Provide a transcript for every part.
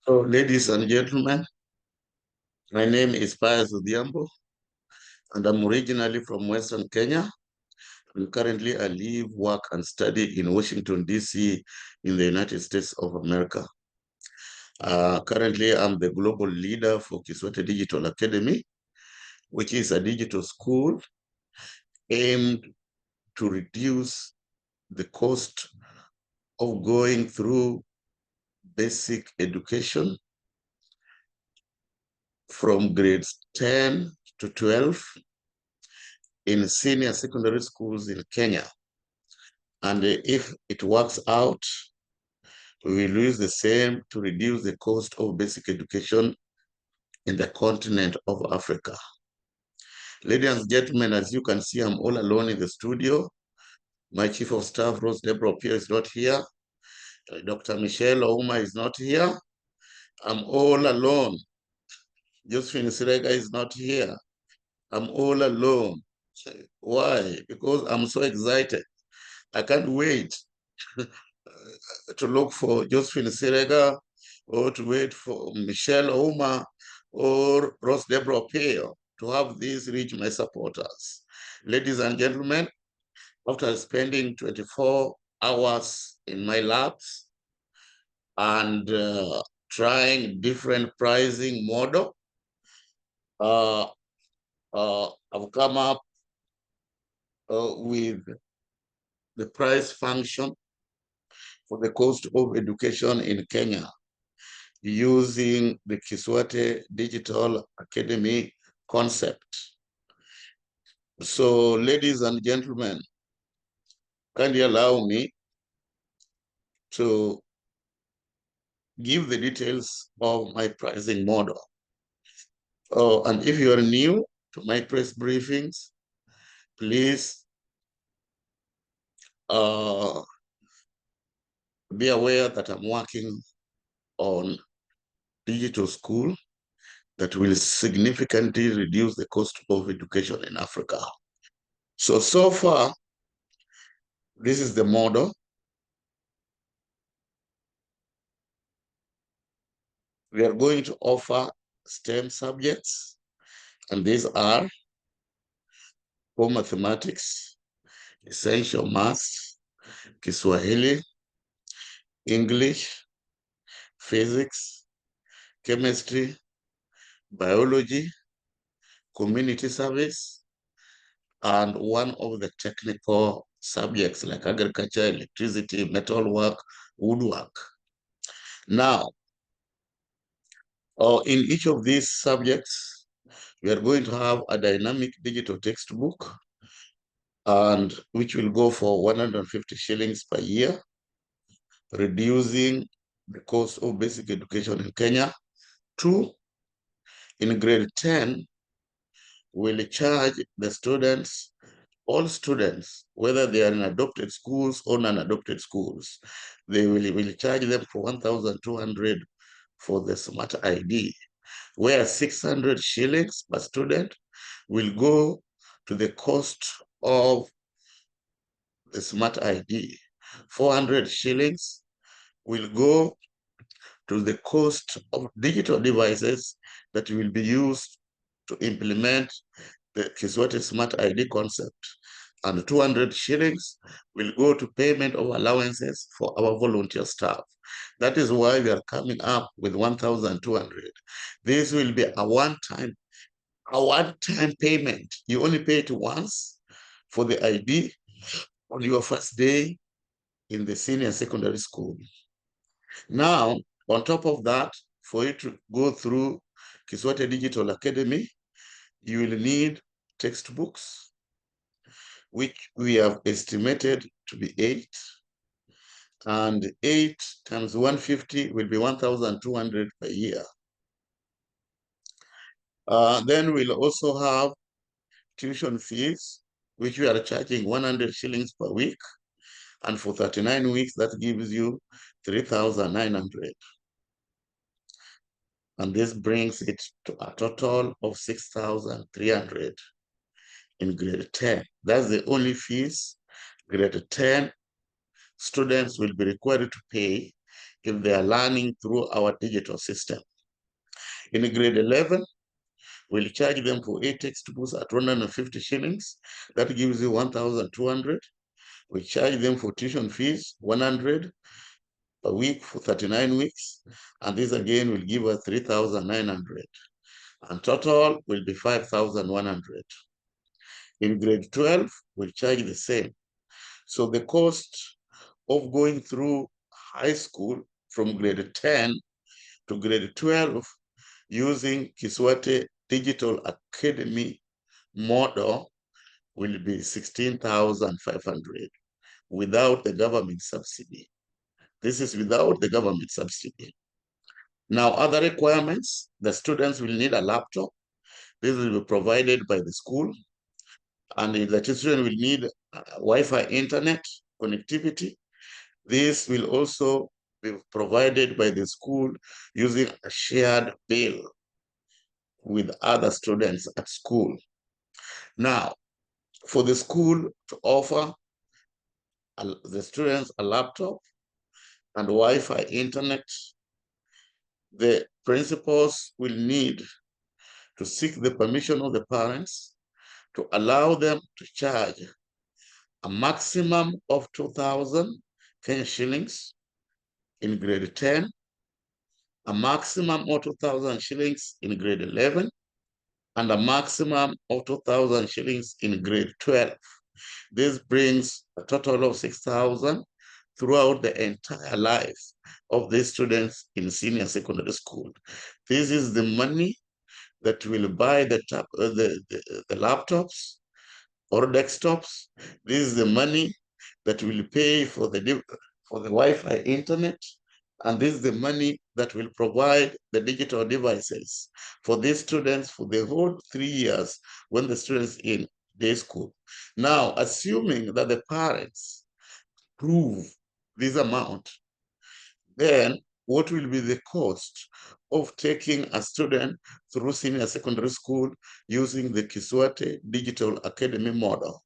So, ladies and gentlemen, my name is Pius Odhiambo, and I'm originally from Western Kenya. And currently, I live, work, and study in Washington, D.C., in the United States of America. Currently, I'm the global leader for Kshs Digital Academy, which is a digital school aimed to reduce the cost of going through basic education from grades 10 to 12 in senior secondary schools in Kenya. And if it works out, we will use the same to reduce the cost of basic education in the continent of Africa. Ladies and gentlemen, as you can see, I'm all alone in the studio. My chief of staff, Rose Deborah Pierre, is not here. Dr. Michelle Ouma is not here. I'm all alone. Josephine Sirega is not here. I'm all alone. Why? Because I'm so excited. I can't wait to look for Josephine Sirega or to wait for Michelle Ouma or Rose Deborah Pale to have these reach my supporters. Ladies and gentlemen, after spending 24 hours in my labs and trying different pricing model, I've come up with the price function for the cost of education in Kenya using the Kshs Digital Academy concept. So, ladies and gentlemen, kindly allow me to give the details of my pricing model. And if you are new to my press briefings, please be aware that I'm working on digital school that will significantly reduce the cost of education in Africa. So far, this is the model. We are going to offer STEM subjects, and these are for mathematics, essential maths, Kiswahili, English, physics, chemistry, biology, community service, and one of the technical subjects like agriculture, electricity, metalwork, woodwork. Now, in each of these subjects, we are going to have a dynamic digital textbook, and which will go for 150 shillings per year, reducing the cost of basic education in Kenya. Two, in grade 10, we'll charge the students, all students, whether they are in adopted schools or non-adopted schools, will charge them for 1,200 for the Smart ID, where 600 shillings per student will go to the cost of the Smart ID. 400 shillings will go to the cost of digital devices that will be used to implement the Kshs Smart ID concept. And 200 shillings will go to payment of allowances for our volunteer staff. That is why we are coming up with 1,200. This will be a one-time payment. You only pay it once for the ID on your first day in the senior secondary school. Now, on top of that, for you to go through Kshs Digital Academy, you will need textbooks, which we have estimated to be 8. And 8 times 150 will be 1,200 per year. Then we'll also have tuition fees, which we are charging 100 shillings per week. And for 39 weeks, that gives you 3,900. And this brings it to a total of 6,300 in grade 10. That's the only fees grade 10 students will be required to pay if they are learning through our digital system. In grade 11, we'll charge them for 8 textbooks at 150 shillings. That gives you 1,200. We charge them for tuition fees, 100 a week for 39 weeks. And this again will give us 3,900. And total will be 5,100. In grade 12, we'll charge the same. So the cost of going through high school from grade 10 to grade 12 using Kiswate Digital Academy model will be 16,500 without the government subsidy. This is without the government subsidy. Now, other requirements, the students will need a laptop. This will be provided by the school. And the children will need Wi-Fi internet connectivity. This will also be provided by the school using a shared bill with other students at school. Now, for the school to offer the students a laptop and Wi-Fi internet, the principals will need to seek the permission of the parents to allow them to charge a maximum of 2,000 Kenya shillings in grade 10, a maximum of 2,000 shillings in grade 11, and a maximum of 2,000 shillings in grade 12. This brings a total of 6,000 throughout the entire life of these students in senior secondary school. This is the money that will buy the laptops or desktops. This is the money that will pay for the Wi-Fi internet. And this is the money that will provide the digital devices for these students for the whole 3 years when the students in day school. Now, assuming that the parents prove this amount, then what will be the cost of taking a student through senior secondary school using the Kiswate Digital Academy model?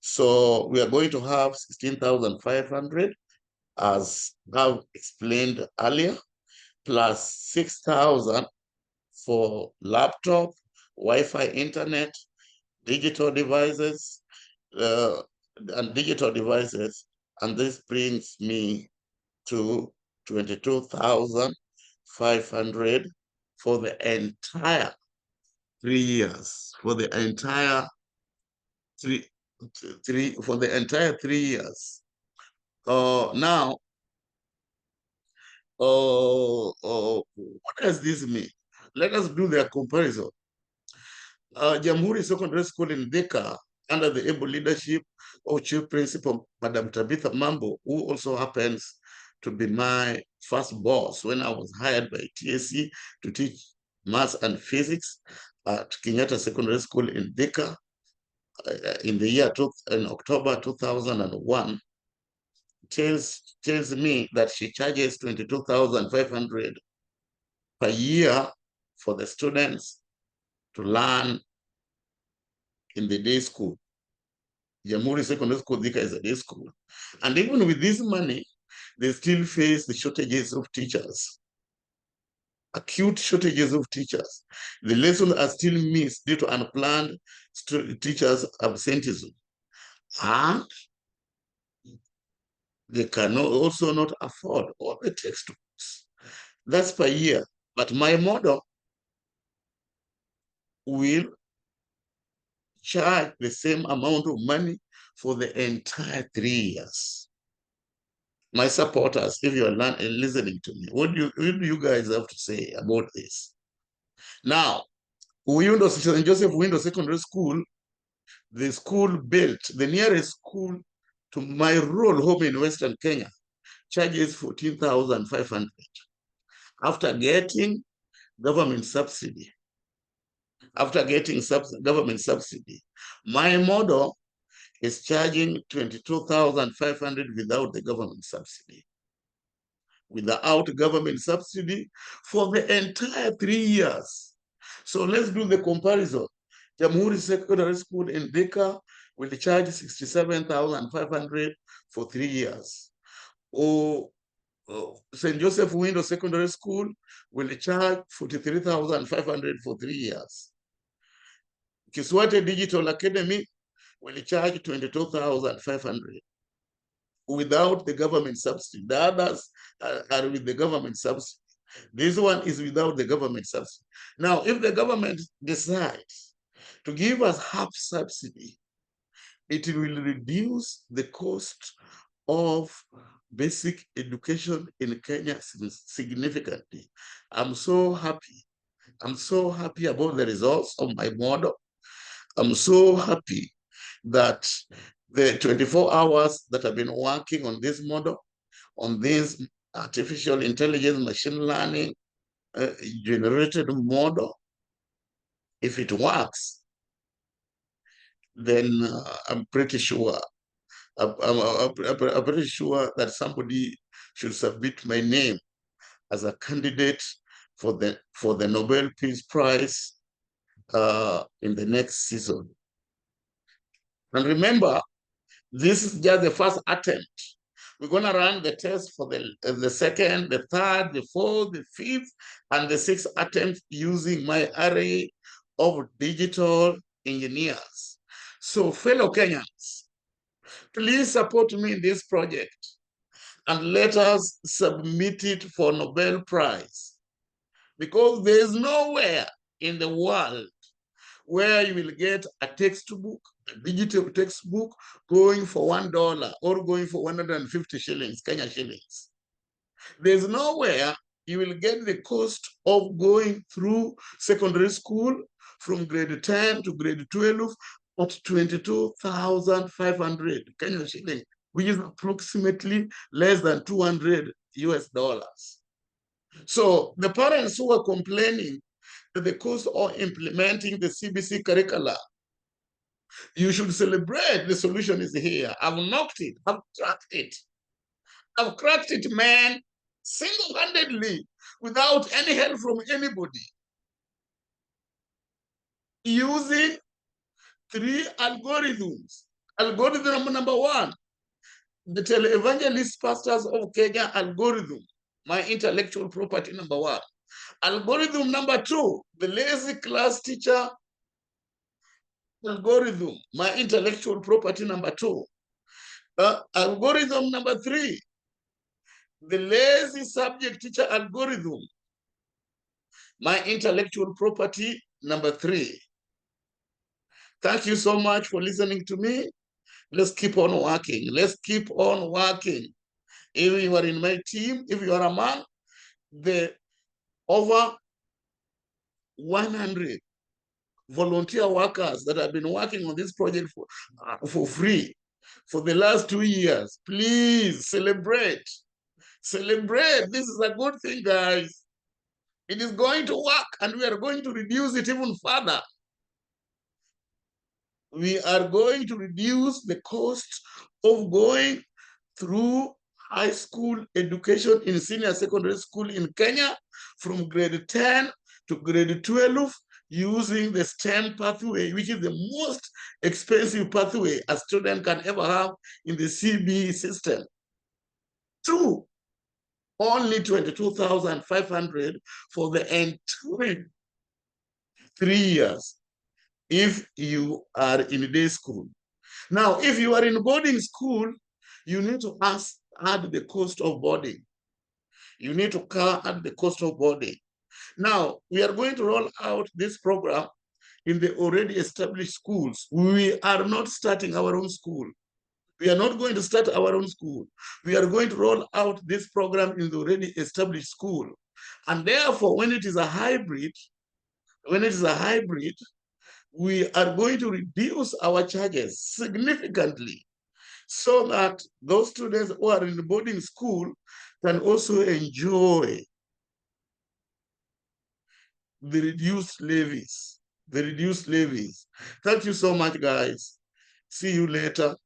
So we are going to have 16,500, as I've explained earlier, plus 6,000 for laptop, Wi-Fi internet, digital devices, and this brings me to 22,500 for the entire 3 years. For the entire 3 years. Now, what does this mean? Let us do the comparison. Jamhuri Secondary School in Dhika, under the able leadership of Chief Principal Madam Tabitha Mambo, who also happens to be my first boss when I was hired by TSC to teach maths and physics at Kenyatta Secondary School in Dhika in October 2001, tells me that she charges 22,500 per year for the students to learn in the day school. Jamhuri Secondary School Dhika is a day school. And even with this money, they still face the shortages of teachers, acute shortages of teachers. The lessons are still missed due to unplanned teachers' absenteeism. And they can also not afford all the textbooks. That's per year. But my model will charge the same amount of money for the entire 3 years. My supporters, if you're listening to me, what do you guys have to say about this? Now, St. Joseph Window Secondary School, the school built, the nearest school to my rural home in Western Kenya, charges 14,500 after getting government subsidy. Government subsidy, my model is charging 22,500 without the government subsidy. Without government subsidy for the entire 3 years. So let's do the comparison. Jamhuri Secondary School in Dhika will charge 67,500 for 3 years. Or St. Joseph Window Secondary School will charge 43,500 for 3 years. Kiswate Digital Academy will charge 22,500 without the government subsidy. The others are with the government subsidy. This one is without the government subsidy. Now, if the government decides to give us half subsidy, it will reduce the cost of basic education in Kenya significantly. I'm so happy. I'm so happy about the results of my model. I'm so happy that the 24 hours that I've been working on this model, on this artificial intelligence, machine learning generated model, if it works, then I'm pretty sure I'm pretty sure that somebody should submit my name as a candidate for the Nobel Peace Prize in the next season. And remember, this is just the first attempt. We're going to run the test for the second, the third, the fourth, the fifth, and the sixth attempt using my array of digital engineers. So, fellow Kenyans, please support me in this project and let us submit it for Nobel Prize, because there is nowhere in the world where you will get a textbook, a digital textbook, going for $1 or going for 150 shillings, Kenya shillings. There's nowhere you will get the cost of going through secondary school from grade 10 to grade 12 at 22,500 Kenya shillings, which is approximately less than 200 US dollars. So the parents who are complaining that the cost of implementing the CBC curricula, you should celebrate. The solution is here. I've knocked it. I've cracked it. I've cracked it, man, single-handedly, without any help from anybody, using 3 algorithms. Algorithm number 1, the televangelist pastors of Kenya algorithm, my intellectual property number 1. Algorithm number 2, the lazy class teacher algorithm, my intellectual property number 2. Algorithm number 3, the lazy subject teacher algorithm, my intellectual property number 3. Thank you so much for listening to me. Let's keep on working. Let's keep on working. If you are in my team, if you are among the over 100 volunteer workers that have been working on this project for free for the last 2 years, please celebrate. Celebrate. This is a good thing, guys. It is going to work, and we are going to reduce it even further. We are going to reduce the cost of going through high school education in senior secondary school in Kenya from grade 10 to grade 12 using the STEM pathway, which is the most expensive pathway a student can ever have in the CBE system, to only 22,500 for the entire 3 years if you are in day school. Now, if you are in boarding school, you need to add the cost of boarding. You need to add the cost of boarding. Now, we are going to roll out this program in the already established schools. We are not starting our own school. We are not going to start our own school. We are going to roll out this program in the already established school. And therefore, when it is a hybrid, we are going to reduce our charges significantly so that those students who are in the boarding school can also enjoy the reduced levies. Thank you so much, guys. See you later.